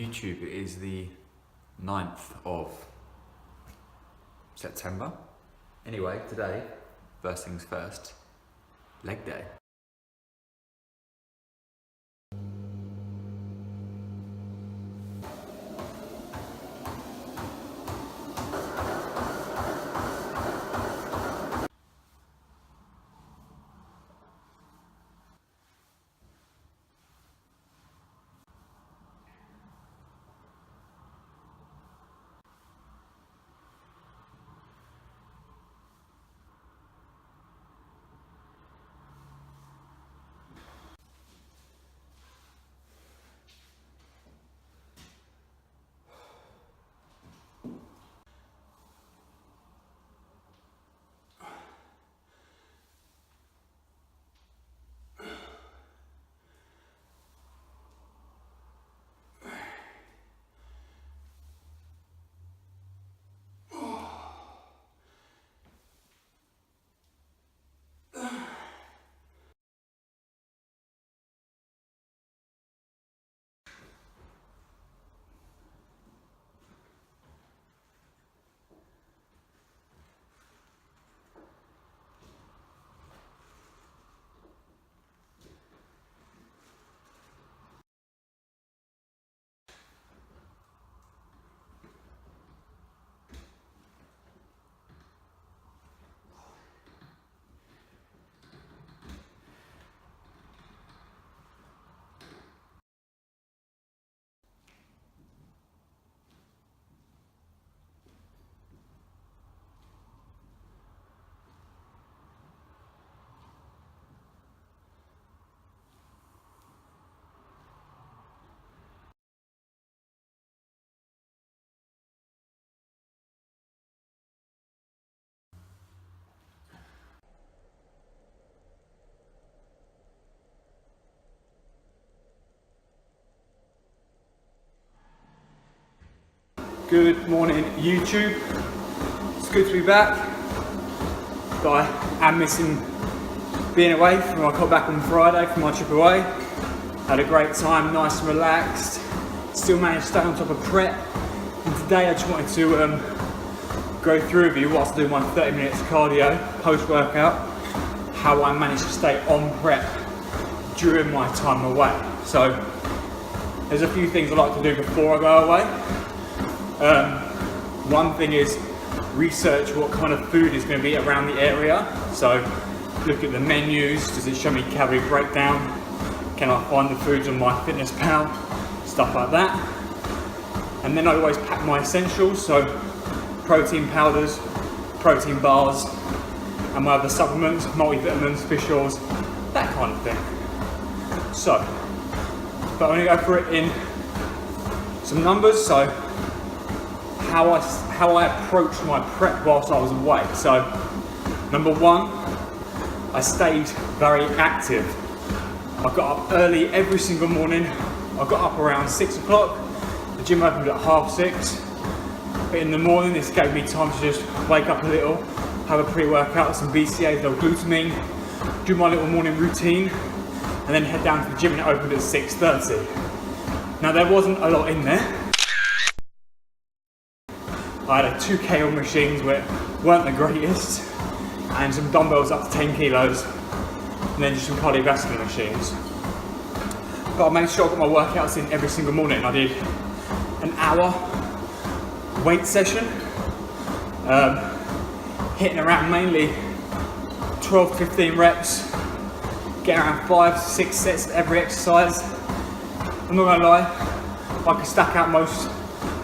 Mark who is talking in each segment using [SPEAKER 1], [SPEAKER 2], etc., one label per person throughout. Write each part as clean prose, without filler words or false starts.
[SPEAKER 1] YouTube, it is the 9th of September. Anyway, today, first things first, leg day. Good morning, YouTube. It's good to be back, but I am missing being away from I got back on Friday from my trip away. Had a great time, nice and relaxed. Still managed to stay on top of prep. And today I just wanted to go through with you whilst I do my 30 minutes cardio post-workout, how I managed to stay on prep during my time away. So there's a few things I like to do before I go away. One thing is research what kind of food is going to be around the area. So look at the menus, does it show me calorie breakdown? Can I find the foods on MyFitnessPal? Stuff like that. And then I always pack my essentials, so protein powders, protein bars, and my other supplements, multivitamins, fish oils, that kind of thing. So, but I'm going to go through it in some numbers. So how I approached my prep whilst I was away. So, number one, I stayed very active. I got up early every single morning. I got up around 6 o'clock. The gym opened at 5:30. But in the morning, this gave me time to just wake up a little, have a pre-workout, some BCAAs, L-glutamine, do my little morning routine, and then head down to the gym, and it opened at 6:30. Now, there wasn't a lot in there. I had a 2K machines which weren't the greatest, and some dumbbells up to 10 kilos, and then just some cardiovascular machines. But I made sure I got my workouts in every single morning. I did an hour weight session, hitting around mainly 12 to 15 reps, get around 5 to 6 sets of every exercise. I'm not gonna lie, I could stack out most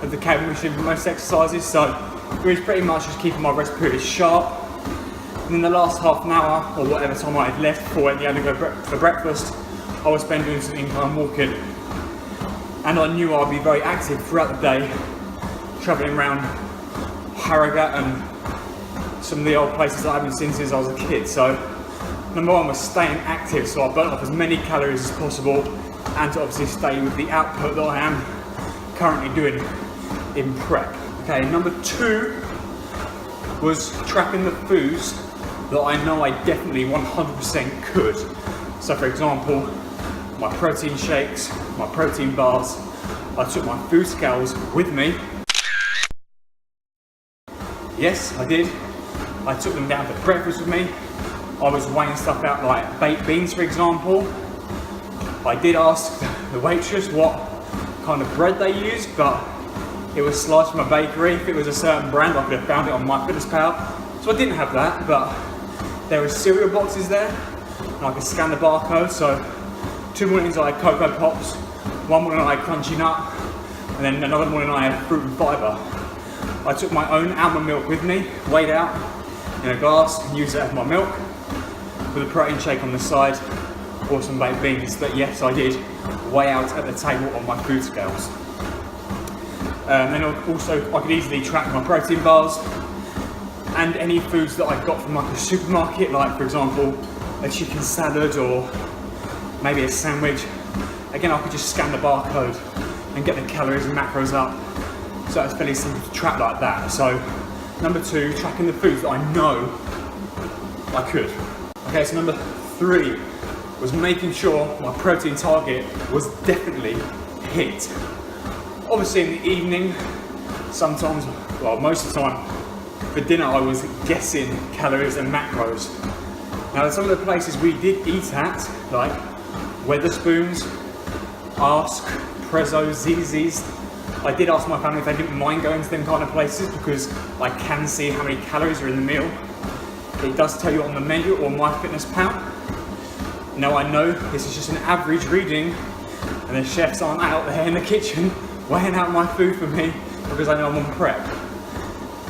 [SPEAKER 1] of the cable machine for most exercises, so it was pretty much just keeping my rest period sharp. And then the last half an hour, or whatever time I had left before I had to go for breakfast, I would spend doing some incline walking. And I knew I'd be very active throughout the day, travelling around Harrogate and some of the old places that I haven't seen since I was a kid. So number one was staying active, so I burnt off as many calories as possible, and to obviously stay with the output that I am currently doing in prep. Okay, number two was tracking the foods that I know I definitely 100% could. So for example, my protein shakes, my protein bars, I took my food scales with me. Yes, I did. I took them down for breakfast with me. I was weighing stuff out like baked beans, for example. I did ask the waitress what kind of bread they used, but it was sliced from a bakery. If it was a certain brand, I could have found it on MyFitnessPal. So I didn't have that, but there were cereal boxes there, and I could scan the barcode. So 2 mornings I had Cocoa Pops, 1 morning I had Crunchy Nut, and then another morning I had Fruit and Fibre. I took my own almond milk with me, weighed out in a glass, and used it as my milk, with a protein shake on the side, or some baked beans. But yes, I did weigh out at the table on my food scales. Then also I could easily track my protein bars and any foods that I got from like a supermarket, like for example a chicken salad or maybe a sandwich. Again, I could just scan the barcode and get the calories and macros up, so it's fairly simple to track like that. So number 2, tracking the foods that I know I could. Okay, so number 3 was making sure my protein target was definitely hit. Obviously in the evening, sometimes, well most of the time, for dinner I was guessing calories and macros. Now some of the places we did eat at, like Weatherspoons, Ask, Prezzo, Zzz's, I did ask my family if they didn't mind going to them kind of places because I can see how many calories are in the meal. It does tell you on the menu or MyFitnessPal. Now I know this is just an average reading and the chefs aren't out there in the kitchen weighing out my food for me because I know I'm on prep.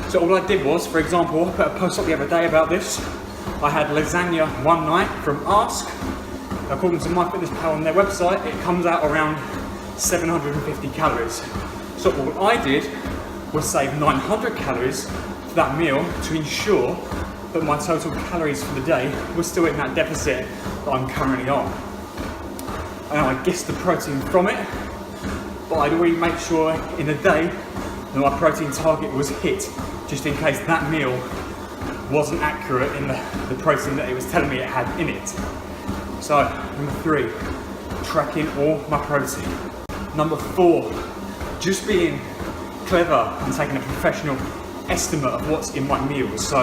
[SPEAKER 1] So all I did was, for example, I put a post up the other day about this. I had lasagna one night from Ask. According to MyFitnessPal on their website, it comes out around 750 calories. So all I did was save 900 calories for that meal to ensure that my total calories for the day was still in that deficit that I'm currently on. And I guessed the protein from it, but I'd already make sure in the day that my protein target was hit, just in case that meal wasn't accurate in the protein that it was telling me it had in it. So, number 3, tracking all my protein. Number 4, just being clever and taking a professional estimate of what's in my meals. So,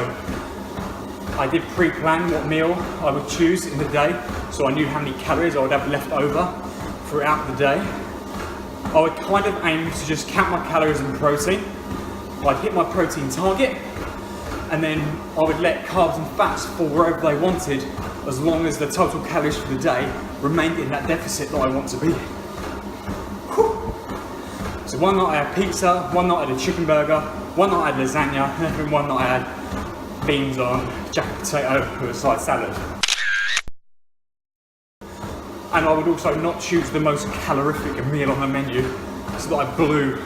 [SPEAKER 1] I did pre-plan what meal I would choose in the day, so I knew how many calories I would have left over throughout the day. I would kind of aim to just count my calories and protein. I'd hit my protein target, and then I would let carbs and fats fall wherever they wanted, as long as the total calories for the day remained in that deficit that I want to be in. Whew. So one night I had pizza, one night I had a chicken burger, one night I had lasagna, and then one night I had beans on jacket potato with a side salad. And I would also not choose the most calorific meal on the menu, so that I blew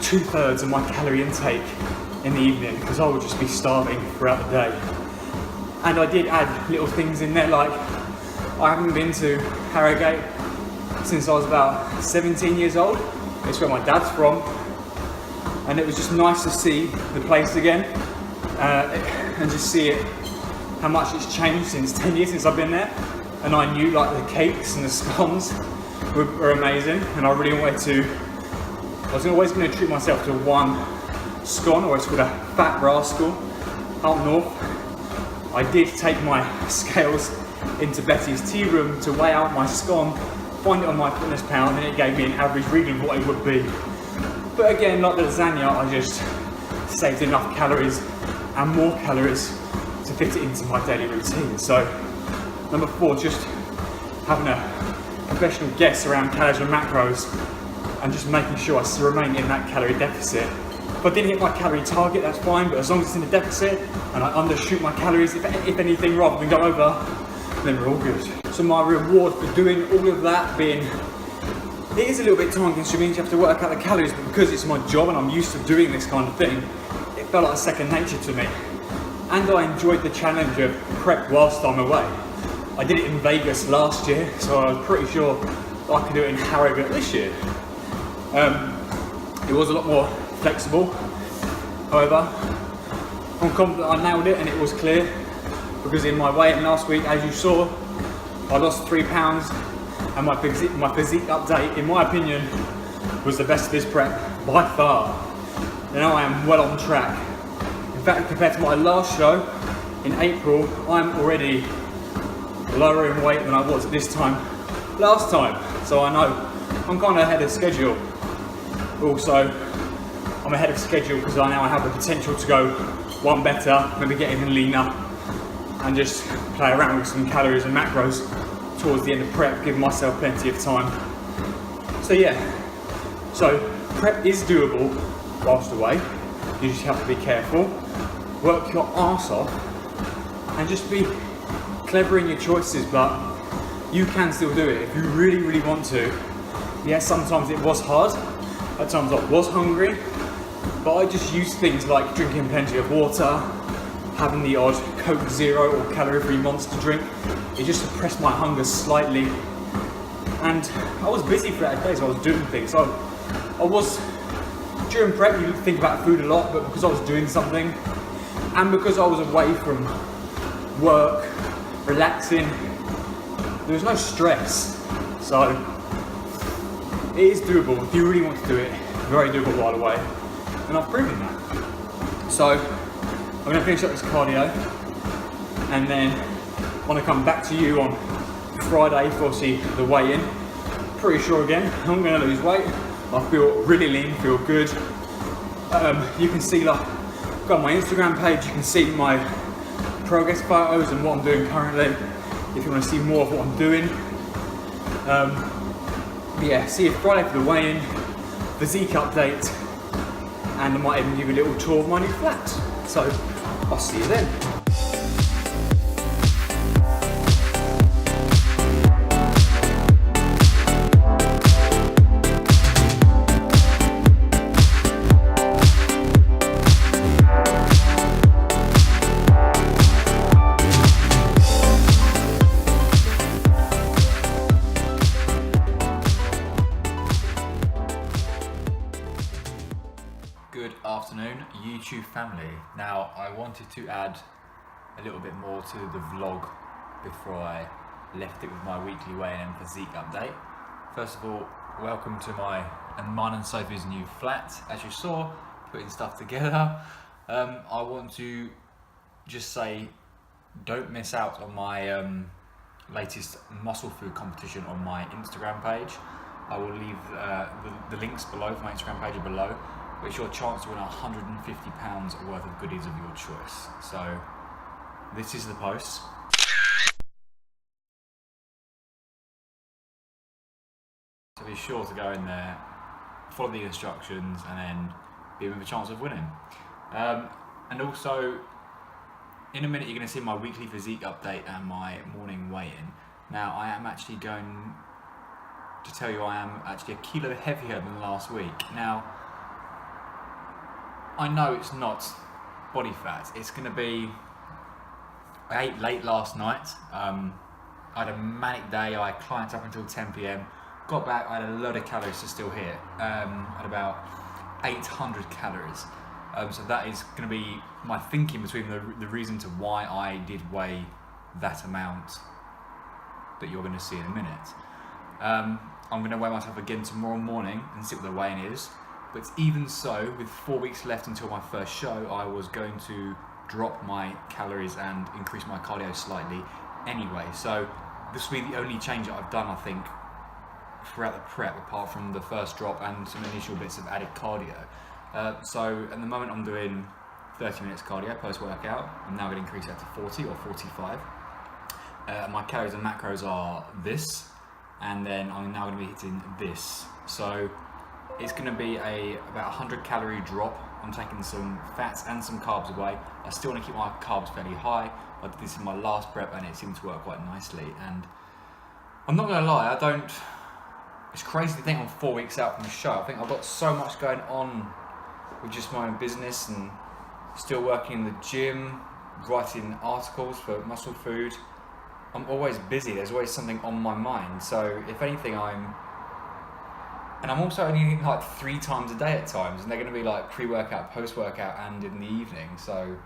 [SPEAKER 1] 2/3 of my calorie intake in the evening, because I would just be starving throughout the day. And I did add little things in there, like I haven't been to Harrogate since I was about 17 years old. It's where my dad's from, and it was just nice to see the place again and just see it, how much it's changed since 10 years since I've been there. And I knew like the cakes and the scones were amazing, and I really wanted to, I was always going to treat myself to one scone, or it's called a Fat Rascal up north. I did take my scales into Betty's tea room to weigh out my scone, find it on MyFitnessPal, and then it gave me an average reading of what it would be. But again, like the lasagna, I just saved enough calories and more calories to fit it into my daily routine. So number 4, just having a professional guess around calories and macros, and just making sure I remain in that calorie deficit. If I didn't hit my calorie target, that's fine, but as long as it's in a deficit and I undershoot my calories, if anything, rather than go over, then we're all good. So my reward for doing all of that being, it is a little bit time consuming, you have to work out the calories, but because it's my job and I'm used to doing this kind of thing, it felt like a second nature to me. And I enjoyed the challenge of prep whilst I'm away. I did it in Vegas last year, so I was pretty sure that I could do it in Harrogate this year. It was a lot more flexible. However, I'm confident I nailed it, and it was clear, because in my weighing last week, as you saw, I lost 3 pounds, and my physique update, in my opinion, was the best of this prep by far. And now I am well on track. In fact, compared to my last show in April, I'm already lower in weight than I was at this time last time. So I know I'm kind of ahead of schedule. Also, I'm ahead of schedule because I now have the potential to go one better, maybe get even leaner, and just play around with some calories and macros towards the end of prep, giving myself plenty of time. So yeah, so prep is doable whilst away. You just have to be careful, work your arse off, and just be clever in your choices, but you can still do it if you really, really want to. Yeah, sometimes it was hard, at times I was hungry, but I just used things like drinking plenty of water, having the odd Coke Zero or calorie-free monster drink. It just suppressed my hunger slightly. And I was busy for that day, so I was doing things. So I was, during prep you think about food a lot, but because I was doing something, and because I was away from work, relaxing, there was no stress. So it is doable if you really want to do it. Very doable while away, and I've proven that. So I'm going to finish up this cardio, and then when I come back to you on Friday for obviously the weigh-in, pretty sure again I'm going to lose weight. I feel really lean, feel good. You can see, like, got my Instagram page, you can see my progress photos and what I'm doing currently if you want to see more of what I'm doing. Yeah, see you Friday for the weigh-in, physique update, and I might even give you a little tour of my new flat. So I'll see you then.
[SPEAKER 2] Good afternoon, YouTube family. Now, I wanted to add a little bit more to the vlog before I left it with my weekly weigh-in and physique update. First of all, welcome to mine and Sophie's new flat. As you saw, putting stuff together. I want to just say, don't miss out on my latest muscle food competition on my Instagram page. I will leave the links below for my Instagram page below. It's your chance to win £150 worth of goodies of your choice. So this is the post. So be sure to go in there, follow the instructions, and then be with a chance of winning. And also, in a minute you're going to see my weekly physique update and my morning weigh-in. Now, I am actually going to tell you I am actually a kilo heavier than last week. Now, I know it's not body fat. It's going to be, I ate late last night. I had a manic day. I climbed up until 10 PM. Got back, I had a load of calories to still hit. At about 800 calories. So that is going to be my thinking between the reason to why I did weigh that amount that you're going to see in a minute. I'm going to weigh myself again tomorrow morning and see what the weigh-in is. But even so, with 4 weeks left until my first show, I was going to drop my calories and increase my cardio slightly anyway. So this will be the only change that I've done, I think, throughout the prep, apart from the first drop and some initial bits of added cardio. So at the moment I'm doing 30 minutes cardio post-workout. I'm now going to increase that to 40 or 45. My calories and macros are this, and then I'm now going to be hitting this. So it's going to be about 100 calorie drop. I'm taking some fats and some carbs away. I still want to keep my carbs fairly high. I did this in my last prep and it seemed to work quite nicely. And I'm not going to lie, it's crazy to think I'm 4 weeks out from the show. I think I've got so much going on with just my own business and still working in the gym, writing articles for Muscle Food. I'm always busy, there's always something on my mind. So if anything, I'm also only eating like 3 times a day at times, and they're going to be like pre-workout, post-workout, and in the evening. So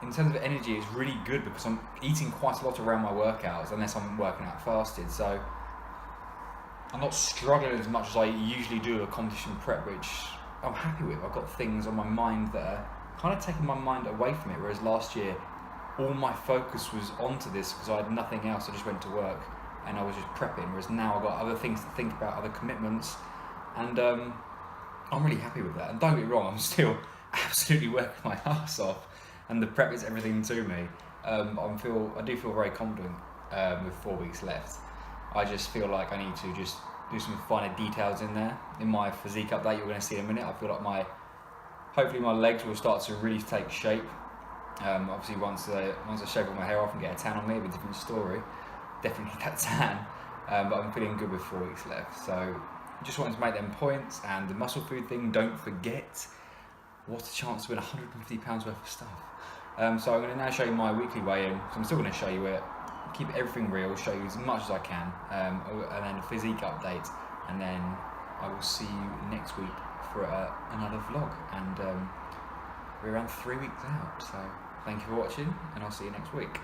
[SPEAKER 2] in terms of energy, it's really good because I'm eating quite a lot around my workouts, unless I'm working out fasted. So I'm not struggling as much as I usually do a competition prep, which I'm happy with. I've got things on my mind that are kind of taking my mind away from it, whereas last year all my focus was onto this because I had nothing else. I just went to work and I was just prepping, whereas now I've got other things to think about, other commitments, and I'm really happy with that. And don't get me wrong, I'm still absolutely working my ass off, and the prep is everything to me. I do feel very confident with 4 weeks left. I just feel like I need to just do some finer details in there. In my physique update you're going to see in a minute, I feel like hopefully my legs will start to really take shape. Obviously once I shave all my hair off and get a tan on me, it'll be a different story. Definitely that tan, but I'm feeling good with 4 weeks left. So just wanted to make them points. And the muscle food thing, don't forget, what a chance to win £150 worth of stuff. So I'm going to now show you my weekly weigh-in. So I'm still going to show you it, keep everything real, show you as much as I can, and then a physique update, and then I will see you next week for another vlog. And we're around 3 weeks out, so thank you for watching, and I'll see you next week.